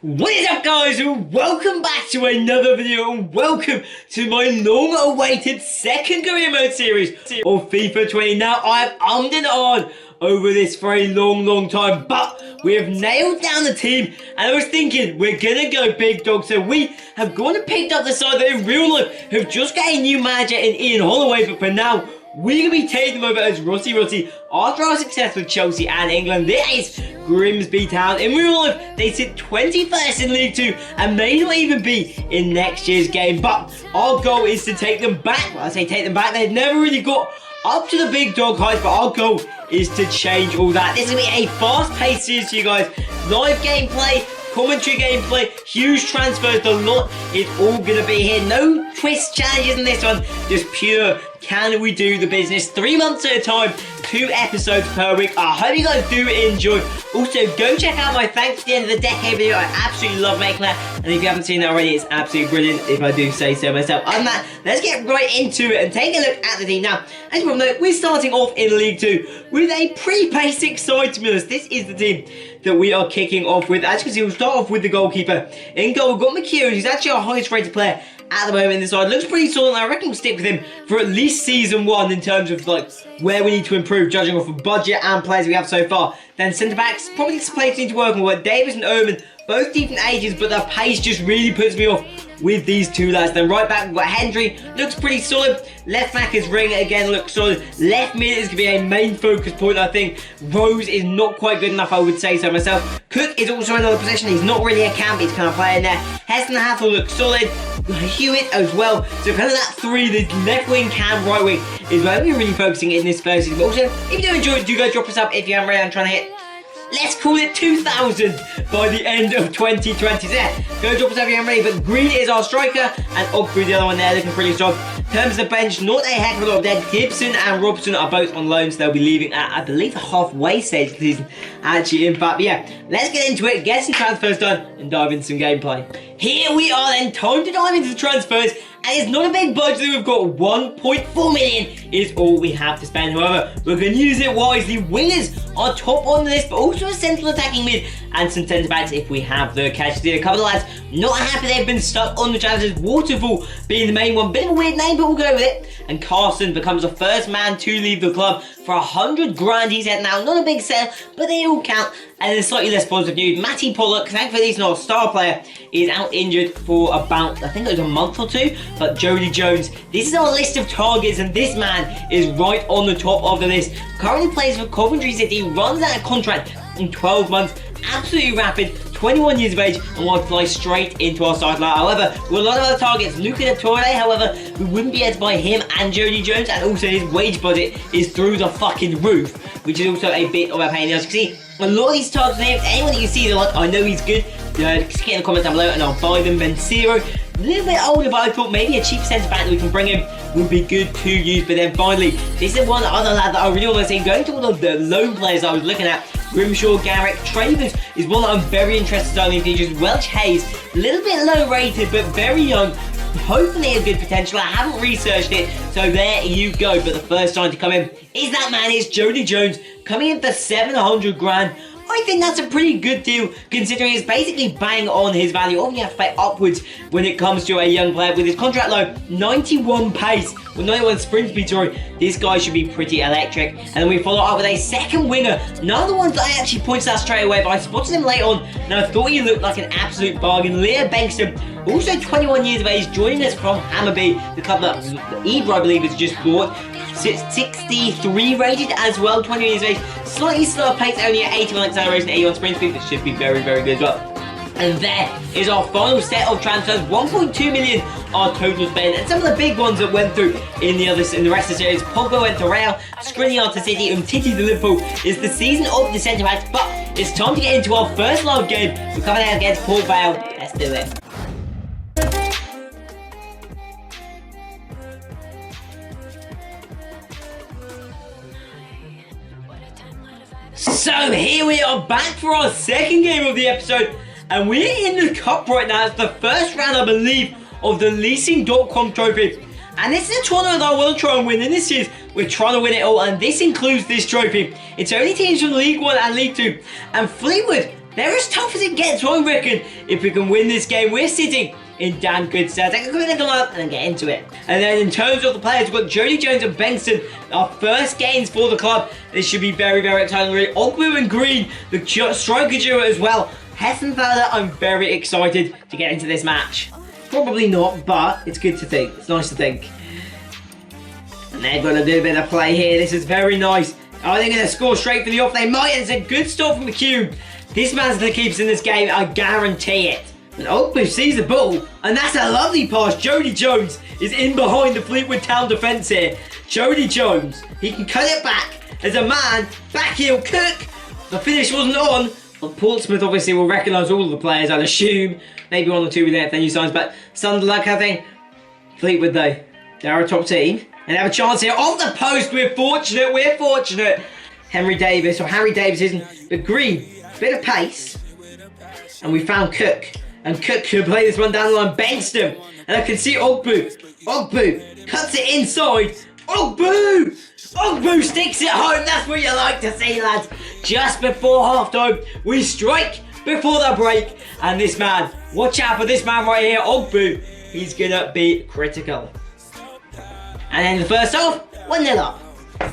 What is up, guys, and welcome back to another video, and welcome to my long-awaited second career mode series of FIFA 20. Now, I have ummed and ahed over this for a long time, but we have nailed down the team, and I was thinking we're gonna go big dog, so we have gone and picked up the side that in real life have just got a new manager in Ian Holloway, but for now, we're going to be taking them over as Rossi. After our success with Chelsea and England, this is Grimsby Town. In real life, they sit 21st in League 2 and may not even be in next year's game. But our goal is to take them back. Well, I say take them back. They've never really got up to the big dog heights, but our goal is to change all that. This is going to be a fast-paced series for you guys. Live gameplay, commentary gameplay, huge transfers, the lot is all going to be here. No twist challenges in this one, just pure can we do the business. 3 months at a time, 2 episodes per week. I hope you guys do enjoy. Also, go check out my thanks to the end of the decade video. I absolutely love making that, and if you haven't seen that already, it's absolutely brilliant, if I do say so myself. Other than that, let's get right into it and take a look at the team. Now, as you probably know, we're starting off in League 2 with a pretty basic side, to be honest. This is the team that we are kicking off with. As you can see, we'll start off with the goalkeeper. In goal, we've got McKeown, who's actually our highest rated player at the moment in the side. Looks pretty solid, and I reckon we'll stick with him for at least season 1 in terms of like where we need to improve, judging off of budget and players we have so far. Then centre backs, probably some players need to work on. But Davis and Omen, both decent ages, but their pace just really puts me off with these two lads. Then right back, we've got Hendry, looks pretty solid. Left back is Ring, again looks solid. Left mid is going to be a main focus point, I think. Rose is not quite good enough, I would say so myself. Cook is also another position, he's not really a camp, he's kind of playing there. Heston Hathel looks solid. Hewitt as well. So kind of that 3, the left wing, cam, right wing, is where we're really focusing in this first season. But also, if you do enjoy it, do go drop us up if you haven't already. I'm trying to hit, let's call it 2,000 by the end of 2020. So yeah, go drop us up if you haven't already. But Green is our striker, and Ogbu the other one there, looking pretty strong. In terms of the bench, not a heck of a lot of dead. Gibson and Robson are both on loan, so they'll be leaving at, I believe, the halfway stage of the season, actually, in fact. But yeah, let's get into it, get some transfers done, and dive into some gameplay. Here we are then, time to dive into the transfers. And it's not a big budget, we've got 1.4 million is all we have to spend. However, we're going to use it wisely. Wingers are top on the list, but also a central attacking mid and some centre backs if we have the cash to do. A couple of lads not happy they've been stuck on the challenges. Waterfall being the main one, bit of a weird name, but we'll go with it. And Carson becomes the first man to leave the club for 100 grand. He's heading out, not a big sale, but they all count. And then slightly less positive news, Matty Pollock, thankfully he's not a star player, is out injured for about, I think it was a month or 2. But Jody Jones, this is our list of targets, and this man is right on the top of the list. Currently plays for Coventry City, runs out of contract in 12 months, absolutely rapid, 21 years of age, and will fly straight into our sideline. However, with a lot of other targets, Luca de Torre, however, we wouldn't be able to buy him and Jody Jones, and also his wage budget is through the fucking roof, which is also a bit of a pain. As you can see, a lot of these targets names, anyone that you see, they're like, I know he's good, just get in the comments down below and I'll buy them. Benzero, a little bit older, but I thought maybe a cheap centre back that we can bring him would be good to use. But then finally, this is one other lad that I really want to see. Going to all of the loan players I was looking at, Grimshaw, Garrick, Travers is one that I'm very interested in in features. Welch Hayes, a little bit low rated, but very young. Hopefully a good potential. I haven't researched it, so there you go. But the first sign to come in is that man, is Jody Jones, coming in for 700 grand. I think that's a pretty good deal, considering it's basically bang on his value. All you have to pay upwards when it comes to a young player. With his contract low, 91 pace, with 91 sprint speed, sorry, this guy should be pretty electric. And then we follow up with a second winger. None of the ones that I actually pointed out straight away, but I spotted him late on, and I thought he looked like an absolute bargain. Leah Bankston, also 21 years of age, joining us from Hammarby, the club that Ibra, I believe, has just bought. 63 rated as well, 20 years of age, slightly slower pace, only at 81 acceleration, 81 sprint speed, that should be very good as well. And there is our final set of transfers. 1.2 million our total spend, and some of the big ones that went through in the rest of the series. Pogba went to Real, Skriniar to City, and Titi to Liverpool. Is the season of the centre backs, but it's time to get into our first live game. We're coming out against Port Vale. Let's do it. So here we are back for our second game of the episode, and we're in the cup right now. It's the first round, I believe, of the leasing.com trophy. And this is a tournament that I want to try and win. In this series, we're trying to win it all, and this includes this trophy. It's only teams from League 1 and League 2. And Fleetwood they're as tough as it gets, I reckon. If we can win this game, we're sitting in damn good stats. Take a quick look at and then get into it. And then in terms of the players, we've got Jody Jones and Bengtsson, our first gains for the club. This should be very, very exciting. Really. Ogbu and Green, the striker duo as well. Hessenfelder, I'm very excited to get into this match. Probably not, but it's good to think. It's nice to think. And they've got to do a bit of play here. This is very nice. Are they going to score straight for the off? They might. It's a good stop from McCune. This man's going to keep us in this game. I guarantee it. And Ogbu sees the ball. And that's a lovely pass. Jody Jones is in behind the Fleetwood Town defence here. Jody Jones. He can cut it back. There's a man. Back heel. Cook. The finish wasn't on. Well, Portsmouth obviously will recognise all of the players, I'd assume. Maybe one or two with their new signs. But Sunderland, I think. Fleetwood, though. They're a top team. And have a chance here off the post. We're fortunate. We're fortunate. Harry Davis isn't. But Green, bit of pace. And we found Cook. And Cook could play this one down the line. Bengtsson. And I can see Ogbu. Ogbu cuts it inside. Ogbu! Ogbu sticks it home. That's what you like to see, lads. Just before half-time, we strike before the break. And this man, watch out for this man right here, Ogbu. He's going to be critical. And then the first half, 1-0 up.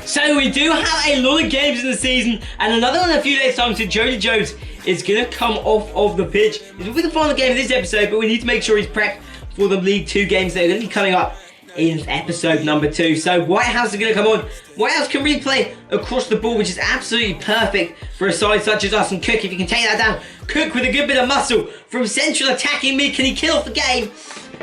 So we do have a lot of games in the season, and another one in a few days' time. So Jody Jones is going to come off of the pitch. This will be the final game of this episode, but we need to make sure he's prepped for the League 2 games that are going to be coming up in episode number 2. So Whitehouse is going to come on. Whitehouse can really play across the ball, which is absolutely perfect for a side such as us. And Cook, if you can take that down. Cook with a good bit of muscle from central attacking mid. Can he kill off the game?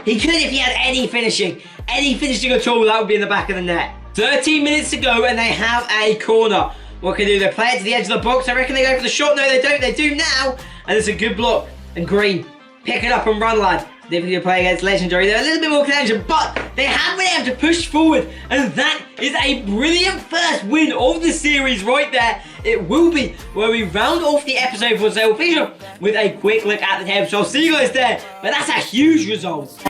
He could if he had any finishing. Any finishing at all, that would be in the back of the net. 13 minutes to go and they have a corner. What can they do? They play it to the edge of the box. I reckon they go for the shot. No, they don't. They do now. And it's a good block. And Green, pick it up and run, lad. Difficult to play against Legendary. They're a little bit more connection, but they have been able to push forward. And that is a brilliant first win of the series right there. It will be where we round off the episode for sale. Finish up with a quick look at the table. So I'll see you guys there. But that's a huge result.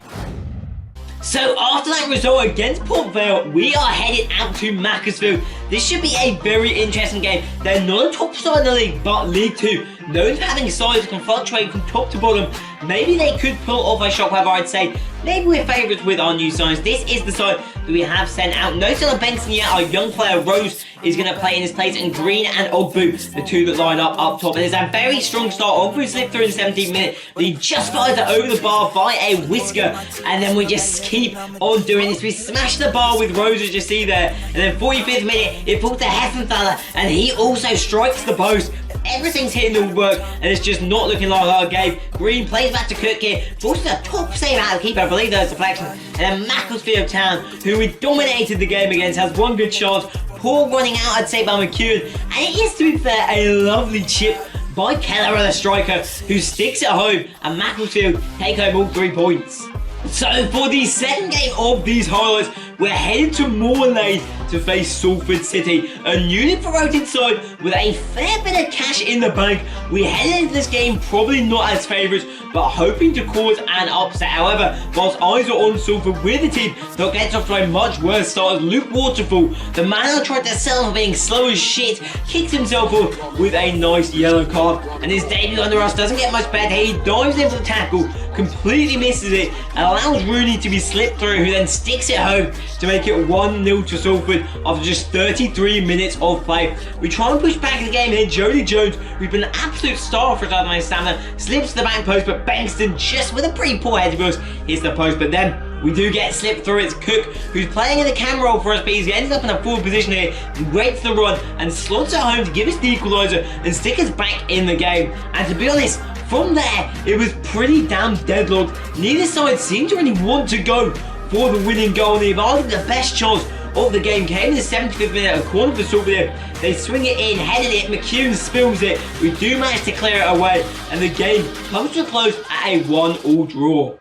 So after that result against Port Vale, we are headed out to Macclesfield. This should be a very interesting game. They're not a top side in the league, but League 2, known for having sides that can fluctuate from top to bottom. Maybe they could pull off a shock, however, I'd say maybe we're favourites with our new signs. This is the side that we have sent out. No Taylor Benson yet. Our young player Rose is going to play in his place, and Green and Ogbu, the two that line up top. And it's a very strong start. Ogbu slipped through in the 17th minute, but he just got it over the bar by a whisker. And then we just keep on doing this. We smash the bar with Rose, as you see there. And then 45th minute, it falls to Heffenfeller, and he also strikes the post. Everything's hitting the work, and it's just not looking like our game. Green plays back to Cook here, forces a top save out of the keeper. I believe there's deflection. And then Macclesfield Town, who we dominated the game against, has one good chance. Poor running out, I'd say, by McCune. And it is, to be fair, a lovely chip by Keller, the striker, who sticks it home, and Macclesfield take home all 3 points. So for the second game of these highlights, we're headed to Moorlade to face Salford City, a newly promoted side with a fair bit of cash in the bank. We headed into this game probably not as favourites, but hoping to cause an upset. However, whilst eyes are on Salford, with the team that gets off to a much worse start as Luke Waterfall, the man who tried to sell for being slow as shit, kicks himself off with a nice yellow card. And his debut under us doesn't get much better. He dives in for the tackle, completely misses it, and allows Rooney to be slipped through, who then sticks it home to make it 1-0 to Salford after just 33 minutes of play. We try and push back in the game here. Jody Jones, who's been an absolute star for Southern stamina, slips to the back post, but Bengtsson, just with a pretty poor head to us, hits the post. But then we do get slipped through. It's Cook, who's playing in the camera role for us, but he ends up in a forward position here. He waits the run and slots it home to give us the equaliser and stick us back in the game. And to be honest, from there, it was pretty damn deadlocked. Neither side seemed to really want to go for the winning goal. And I think the best chance of the game came in the 75th minute, a corner for Salford. They swing it in, headed it, McCune spills it. We do manage to clear it away, and the game comes to a close at a 1-1 draw.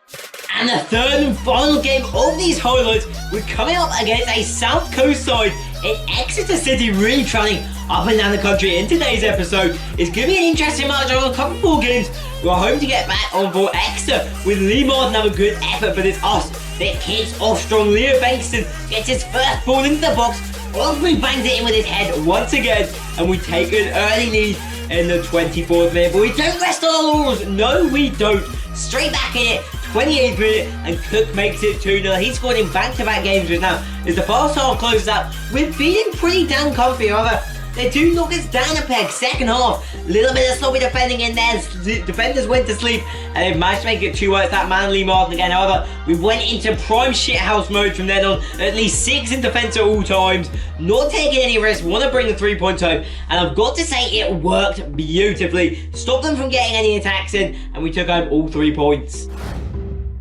And the third and final game of these highlights, we're coming up against a South Coast side in Exeter City, really travelling up and down the country. In today's episode, it's going to be an interesting match on a couple more games. We're hoping to get back on for Exeter with Lee Martin have a good effort, but it's us that kicks off strong. Leo Bengtsson gets his first ball into the box. Ogbu bangs it in with his head once again, and we take an early lead in the 24th minute. But we don't rest on our laurels. No, we don't. Straight back in it, 28th minute, and Cook makes it 2-0. He's scored in back-to-back games just now. As the first half closes out, we're feeling pretty damn comfy. However, they do knock us down a peg. Second half, little bit of sloppy defending in there. Defenders went to sleep, and they've managed to make it 2-1. It's that Manly Martin again. However, we went into prime shithouse mode from then on. At least 6 in defence at all times. Not taking any risks. Want to bring the 3 points home. And I've got to say, it worked beautifully. Stopped them from getting any attacks in, and we took home all 3 points.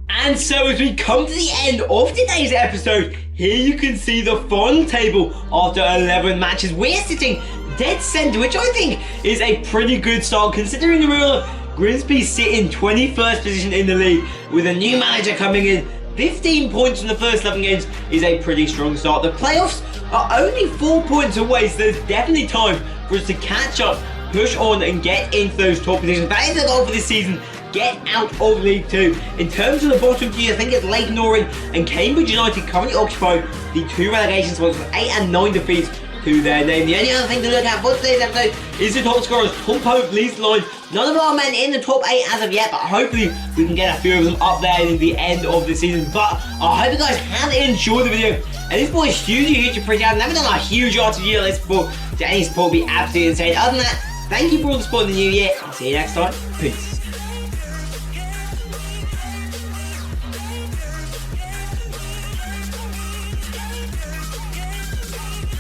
And so as we come to the end of today's episode, here you can see the final table after 11 matches. We're sitting dead centre, which I think is a pretty good start considering the rule of Grimsby sit in 21st position in the league with a new manager coming in. 15 points from the first 11 games is a pretty strong start. The playoffs are only 4 points away, so there's definitely time for us to catch up, push on and get into those top positions. That is the goal for this season. Get out of League 2. In terms of the bottom tier, I think it's Leyton Orient and Cambridge United currently occupy the 2 relegation spots with 8 and 9 defeats to their name. The only other thing to look at for today's episode is the top scorers. Tom Pope leads the line. None of our men in the top 8 as of yet, but hopefully we can get a few of them up there in the end of the season. But I hope you guys have enjoyed the video. And this boy is huge appreciate it. I've never done a huge RTG on this before, so any support would be absolutely insane. Other than that, thank you for all the support in the new year. I'll see you next time. Peace.